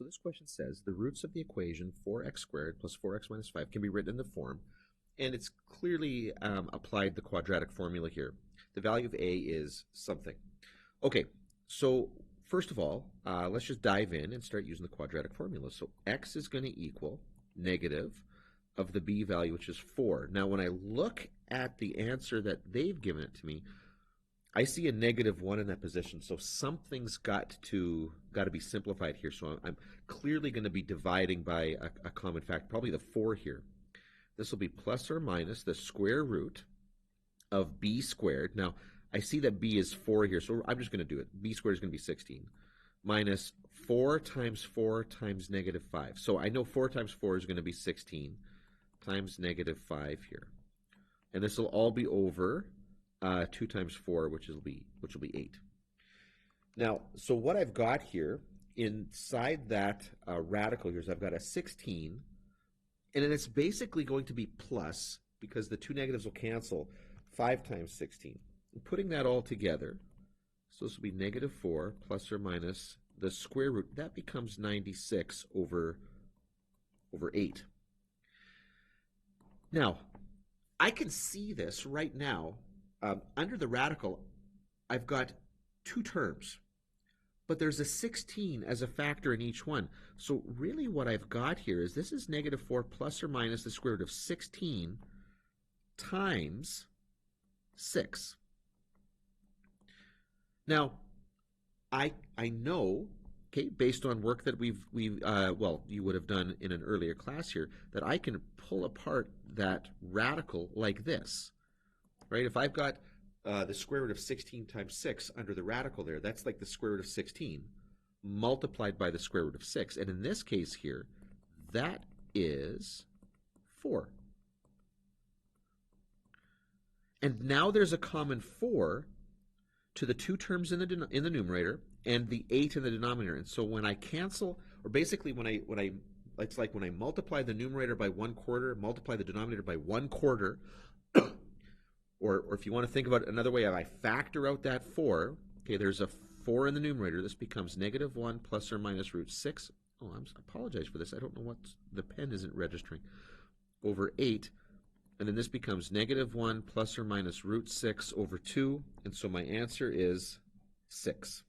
So this question says the roots of the equation 4x squared plus 4x minus 5 can be written in the form, and it's clearly applied the quadratic formula here. The value of a is something. Okay, so first of all, let's just dive in and start using the quadratic formula. So x is going to equal negative of the b value, which is 4. Now, when I look at the answer that they've given it to me, I see a negative 1 in that position, so something's got to be simplified here. So I'm clearly going to be dividing by a common factor, probably the 4 here. This will be plus or minus the square root of b squared. Now, I see that b is 4 here, so I'm just going to do it. B squared is going to be 16 minus 4 times 4 times negative 5. So I know 4 times 4 is going to be 16 times negative 5 here. And this will all be over 2 times 4, which will be 8. Now, so what I've got here inside that radical here is I've got a 16, and then it's basically going to be plus, because the two negatives will cancel, 5 times 16. And putting that all together, so this will be negative 4 plus or minus the square root. That becomes 96 over 8. Now, I can see this right now. Under the radical, I've got two terms, but there's a 16 as a factor in each one. So really what I've got here is this is negative 4 plus or minus the square root of 16 times 6. Now, I know, okay, based on work that well, you would have done in an earlier class here, that I can pull apart that radical like this. Right? If I've got the square root of 16 times 6 under the radical there, that's like the square root of 16 multiplied by the square root of 6. And in this case here, that is 4. And now there's a common 4 to the two terms in the numerator and the 8 in the denominator. And so when I cancel, or basically it's like when I multiply the numerator by 1/4, multiply the denominator by 1/4, or if you want to think about it another way, if I factor out that 4, okay, there's a 4 in the numerator. This becomes negative 1 plus or minus root 6. Oh, I apologize for this. I don't know what, the pen isn't registering. Over 8. And then this becomes negative 1 plus or minus root 6 over 2. And so my answer is 6.